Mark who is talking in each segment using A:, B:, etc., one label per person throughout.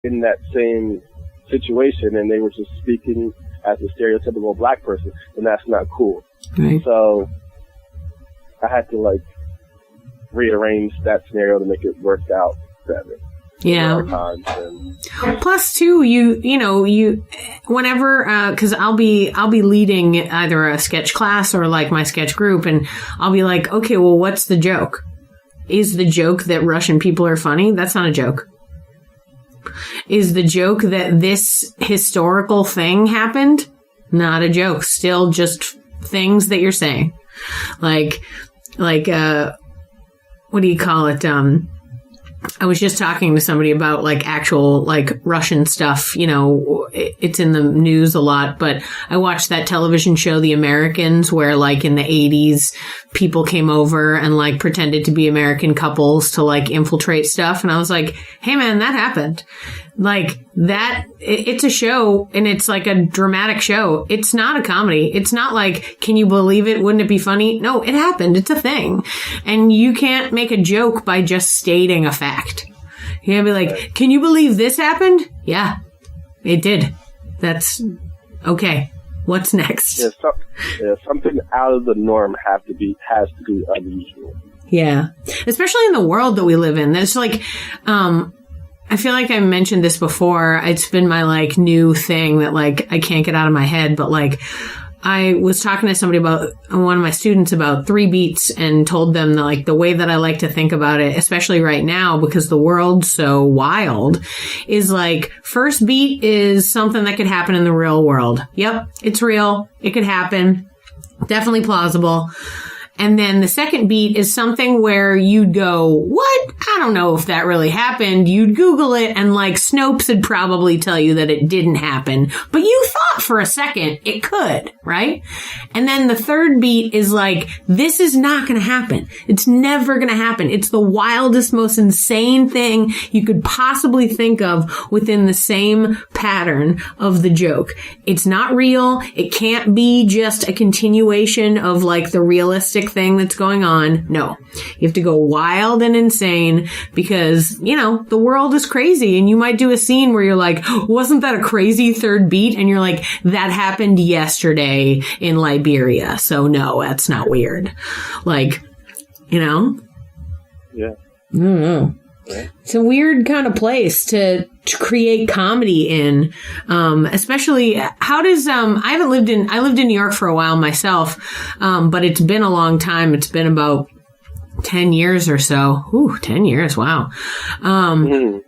A: in that same situation, and they were just speaking as a stereotypical black person, and that's not cool.
B: Right.
A: So I had to like rearrange that scenario to make it work out better.
B: Yeah. Plus, too, you whenever, because I'll be leading either a sketch class or like my sketch group, and I'll be like, okay, well, what's the joke? Is the joke that Russian people are funny? That's not a joke. Is the joke that this historical thing happened? Not a joke. Still just things that you're saying. Like, what do you call it? I was just talking to somebody about like actual like Russian stuff. It's in the news a lot, but I watched that television show, The Americans, where like in the 80s, people came over and like pretended to be American couples to like infiltrate stuff. And I was like, hey man, that happened. Like that, it's a show and it's like a dramatic show. It's not a comedy. It's not like, can you believe it? Wouldn't it be funny? No, it happened. It's a thing. And you can't make a joke by just stating a fact. You gotta be like, can you believe this happened? Yeah, it did. That's okay. What's next?
A: Yeah, something out of the norm has to be unusual.
B: Yeah. Especially in the world that we live in. There's like, I feel like I mentioned this before. It's been my like new thing that like I can't get out of my head, but like I was talking to somebody about one of my students about 3 beats and told them that like the way that I like to think about it, especially right now because the world's so wild, is like first beat is something that could happen in the real world. Yep, it's real. It could happen. Definitely plausible. And then the second beat is something where you'd go, what? I don't know if that really happened. You'd Google it and like Snopes would probably tell you that it didn't happen. But you thought for a second it could, right? And then the third beat is like, this is not going to happen. It's never going to happen. It's the wildest, most insane thing you could possibly think of within the same pattern of the joke. It's not real. It can't be just a continuation of like the realistic thing that's going on. No, you have to go wild and insane because, the world is crazy and you might do a scene where you're like, wasn't that a crazy third beat? And you're like, that happened yesterday in Liberia. So no, that's not weird. Like,
A: Yeah.
B: I don't know. Yeah. It's a weird kind of place to create comedy in, especially how does, I lived in New York for a while myself, but it's been a long time. It's been about 10 years or so. Ooh, 10 years. Wow.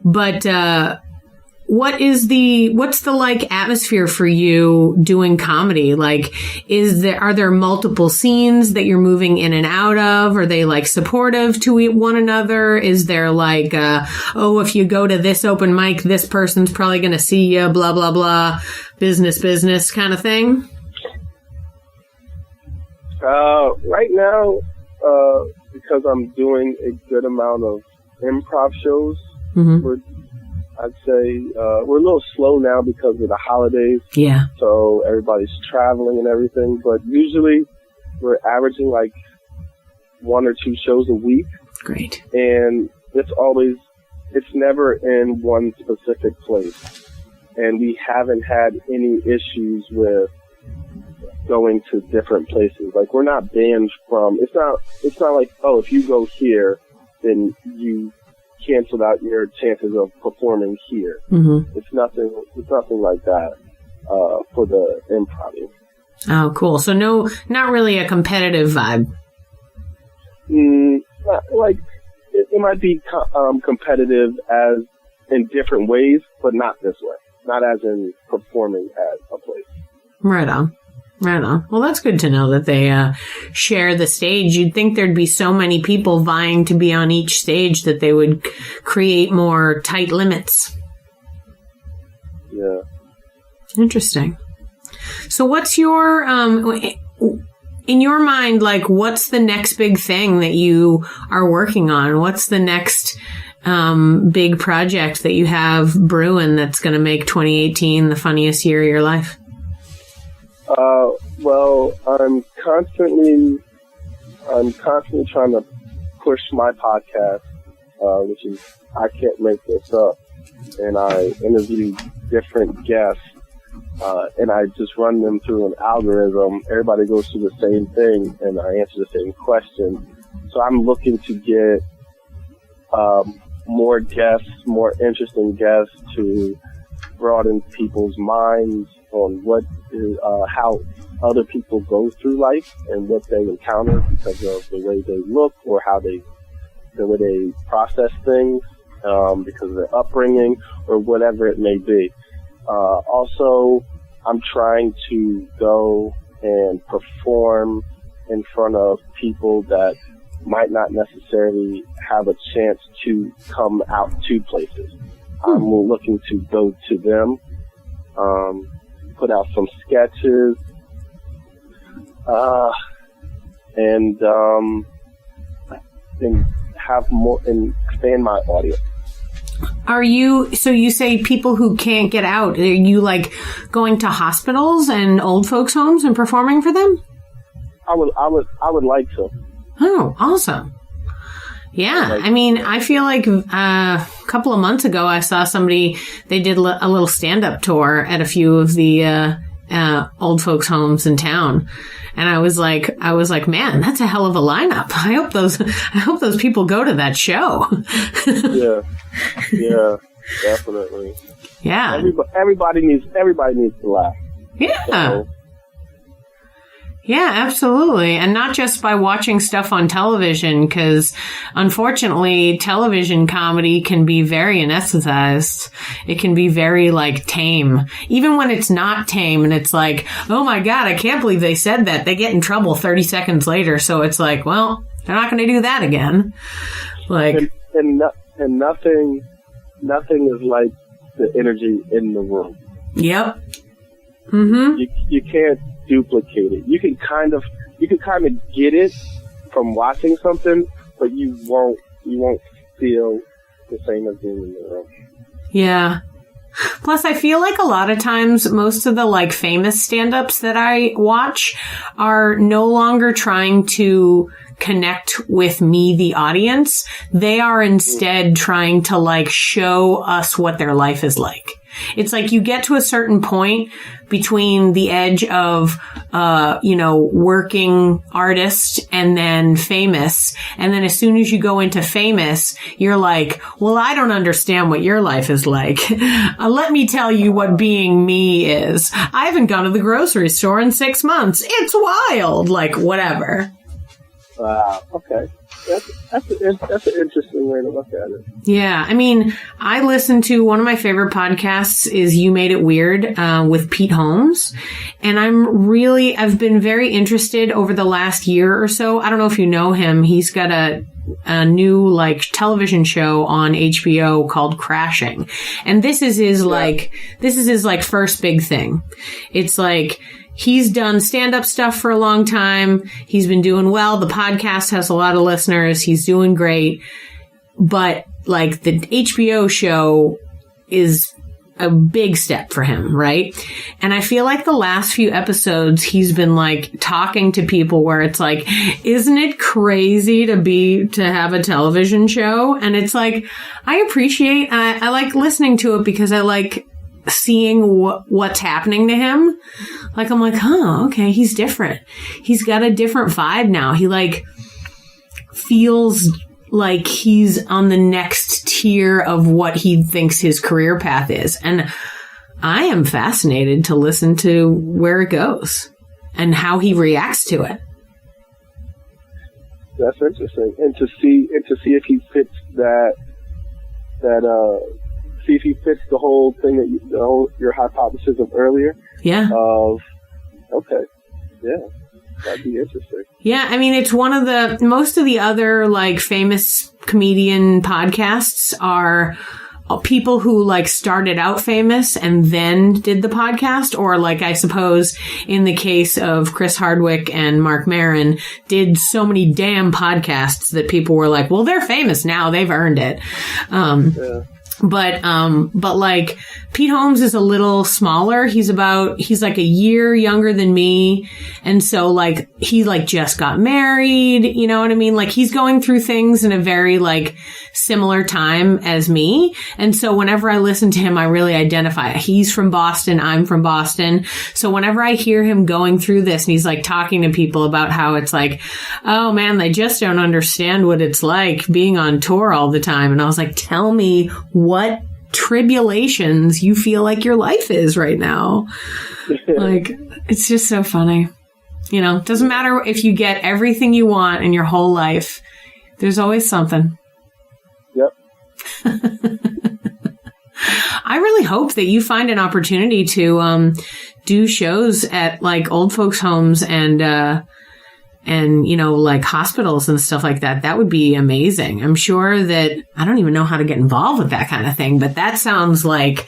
B: But, what's the like atmosphere for you doing comedy? Like, are there multiple scenes that you're moving in and out of? Are they like supportive to one another? Is there like, if you go to this open mic, this person's probably going to see you, blah, blah, blah, business kind of thing?
A: Right now, because I'm doing a good amount of improv shows, I'd say we're a little slow now because of the holidays.
B: Yeah.
A: So everybody's traveling and everything. But usually we're averaging like 1 or 2 shows a week.
B: Great.
A: And it's never in one specific place. And we haven't had any issues with going to different places. Like we're not banned from, it's not like, if you go here, then you canceled out your chances of performing here. It's nothing like that for the improv.
B: Oh, cool. So not really a competitive vibe.
A: Like it might be competitive as in different ways, but not this way. Not as in performing at a place.
B: Right on. Well, that's good to know that they share the stage. You'd think there'd be so many people vying to be on each stage that they would create more tight limits.
A: Yeah.
B: Interesting. So what's your, in your mind, like, what's the next big thing that you are working on? What's the next big project that you have brewing that's going to make 2018 the funniest year of your life?
A: Well, I'm constantly trying to push my podcast, which is I Can't Make This Up. and I interview different guests, and I just run them through an algorithm. Everybody goes through the same thing, and I answer the same question. So I'm looking to get more guests, more interesting guests, to broaden people's minds on how other people go through life and what they encounter because of the way they look or the way they process things, because of their upbringing or whatever it may be. Also, I'm trying to go and perform in front of people that might not necessarily have a chance to come out to places. I'm looking to go to them, put out some sketches, and have more and expand my audience.
B: So you say people who can't get out, are you like going to hospitals and old folks homes and performing for them?
A: I would like to.
B: Oh, awesome. Yeah. I mean, I feel like a couple of months ago, I saw somebody, they did a little stand-up tour at a few of the old folks homes in town. And I was like, man, that's a hell of a lineup. I hope those people go to that show.
A: Yeah, definitely.
B: Yeah.
A: Everybody needs to laugh.
B: Yeah.
A: So.
B: Yeah, absolutely. And not just by watching stuff on television, because unfortunately, television comedy can be very anesthetized. It can be very like tame. Even when it's not tame and it's like, oh my God, I can't believe they said that. They get in trouble 30 seconds later. So it's like, well, they're not going to do that again. Like,
A: and nothing is like the energy in the room.
B: Yep. Mm-hmm.
A: You can't duplicate it. You can kind of get it from watching something, but you won't feel the same as being in the room.
B: Yeah. Plus, I feel like a lot of times most of the like famous stand-ups that I watch are no longer trying to connect with me, the audience. They are instead trying to like show us what their life is like. It's like you get to a certain point between the edge of, working artist and then famous. And then as soon as you go into famous, you're like, well, I don't understand what your life is like. Let me tell you what being me is. I haven't gone to the grocery store in 6 months. It's wild. Like, whatever.
A: Wow. Okay. That's an interesting way to look at it.
B: Yeah. I mean, I listen to one of my favorite podcasts is You Made It Weird, with Pete Holmes. And I've been very interested over the last year or so. I don't know if you know him. He's got a new like television show on HBO called Crashing. And this is his first big thing. It's like, he's done stand-up stuff for a long time. He's been doing well. The podcast has a lot of listeners. He's doing great. But, like, the HBO show is a big step for him, right? And I feel like the last few episodes, he's been, like, talking to people where it's like, isn't it crazy to have a television show? And it's like, I like listening to it because I like seeing what's happening to him. Like, I'm like, huh, okay, he's different. He's got a different vibe now. He like feels like he's on the next tier of what he thinks his career path is. And I am fascinated to listen to where it goes and how he reacts to it.
A: That's interesting. And to see if he fits see if he fits the whole thing your hypothesis of earlier.
B: Yeah.
A: Okay. Yeah. That'd be interesting.
B: Yeah. I mean, it's most of the other like famous comedian podcasts are people who like started out famous and then did the podcast, or like, I suppose in the case of Chris Hardwick and Mark Maron, did so many damn podcasts that people were like, well, they're famous now. They've earned it.
A: Yeah.
B: But like Pete Holmes is a little smaller. He's like a year younger than me. And so like, he like just got married. You know what I mean? Like he's going through things in a very like similar time as me. And so whenever I listen to him, I really identify. He's from Boston. I'm from Boston. So whenever I hear him going through this and he's like talking to people about how it's like, oh man, they just don't understand what it's like being on tour all the time. And I was like, tell me what tribulations you feel like your life is right now. Like, it's just so funny. You know, it doesn't matter if you get everything you want in your whole life. There's always something.
A: Yep.
B: I really hope that you find an opportunity to do shows at like old folks' homes and you know, like hospitals and stuff like that. That would be amazing. I'm sure that I don't even know how to get involved with that kind of thing, but that sounds like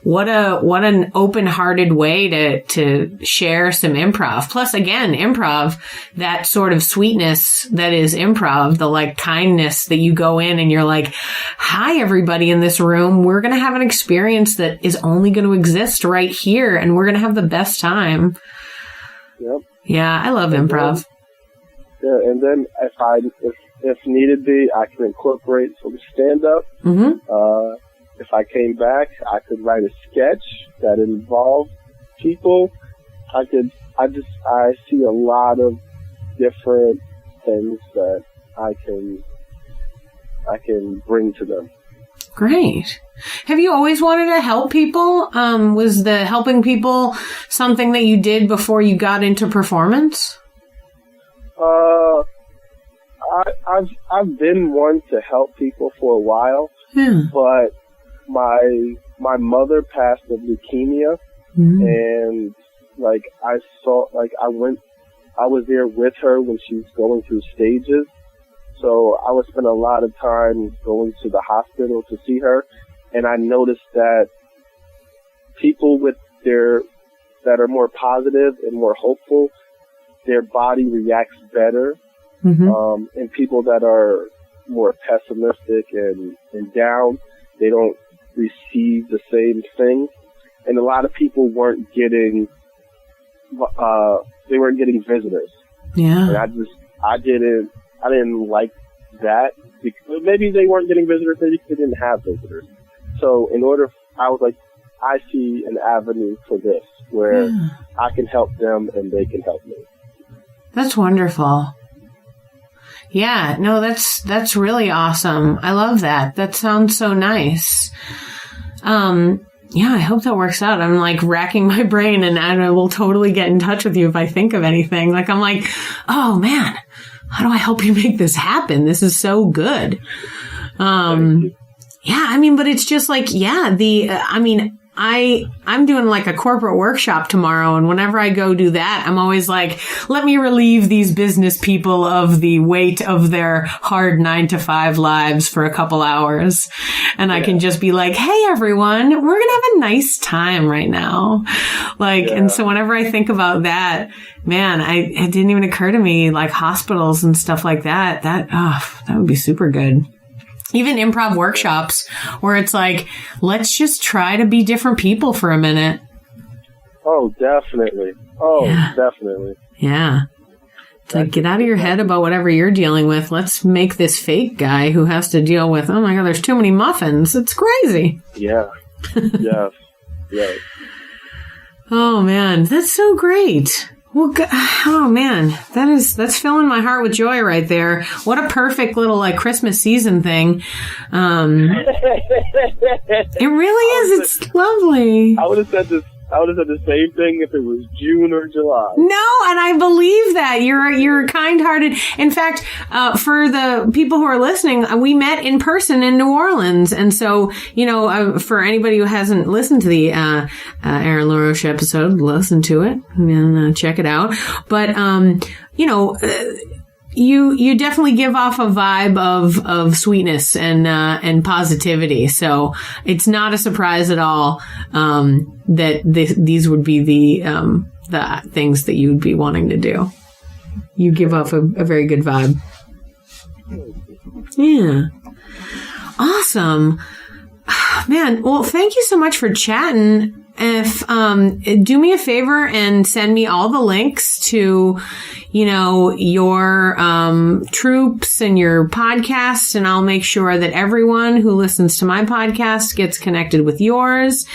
B: what an open-hearted way to share some improv. Plus, again, improv, that sort of sweetness that is improv, the like kindness that you go in and you're like, hi, everybody in this room. We're going to have an experience that is only going to exist right here, and we're going to have the best time. Yep. Yeah, I love improv.
A: Yeah, and then if needed be, I can incorporate some stand-up.
B: Mm-hmm.
A: If I came back, I could write a sketch that involved people. I see a lot of different things that I can bring to them.
B: Great. Have you always wanted to help people? Was the helping people something that you did before you got into performance?
A: I've been one to help people for a while, but my mother passed of leukemia, and like I was there with her when she was going through stages, so I would spend a lot of time going to the hospital to see her, and I noticed that people that are more positive and more hopeful, their body reacts better. And people that are more pessimistic and down, they don't receive the same thing. And a lot of people weren't getting visitors. Yeah. And I didn't like that. Maybe they weren't getting visitors, maybe they didn't have visitors. So I was like, I see an avenue for this where I can help them and they can help me.
B: That's wonderful. Yeah, no, that's really awesome. I love that. That sounds so nice. Yeah, I hope that works out. I'm like racking my brain and I will totally get in touch with you if I think of anything. Like, I'm like, oh man, how do I help you make this happen? This is so good. Yeah, I mean, but it's just like, yeah, I'm doing like a corporate workshop tomorrow, and whenever I go do that, I'm always like, let me relieve these business people of the weight of their hard 9-to-5 lives for a couple hours. And I can just be like, hey, everyone, we're going to have a nice time right now. And so whenever I think about that, man, it didn't even occur to me, like hospitals and stuff like that. That would be super good. Even improv workshops where it's like, let's just try to be different people for a minute.
A: Oh, definitely. Definitely.
B: Yeah. It's like, get out of your head about whatever you're dealing with. Let's make this fake guy who has to deal with, oh my God, there's too many muffins. It's crazy.
A: Yeah. Yes. Yes.
B: Oh man, that's so great. Well, oh man, that's filling my heart with joy right there. What a perfect little like Christmas season thing. It really is. It's lovely.
A: I would have said the same thing if it was June or July.
B: No, and I believe that you're kind-hearted. In fact, for the people who are listening, we met in person in New Orleans, and so for anybody who hasn't listened to the Aaron LaRoche episode, listen to it and check it out. But you definitely give off a vibe of sweetness and positivity. So it's not a surprise at all that these would be the things that you would be wanting to do. You give off a very good vibe. Yeah. Awesome. Man, well, thank you so much for chatting. If do me a favor and send me all the links to, your troops and your podcasts, and I'll make sure that everyone who listens to my podcast gets connected with yours.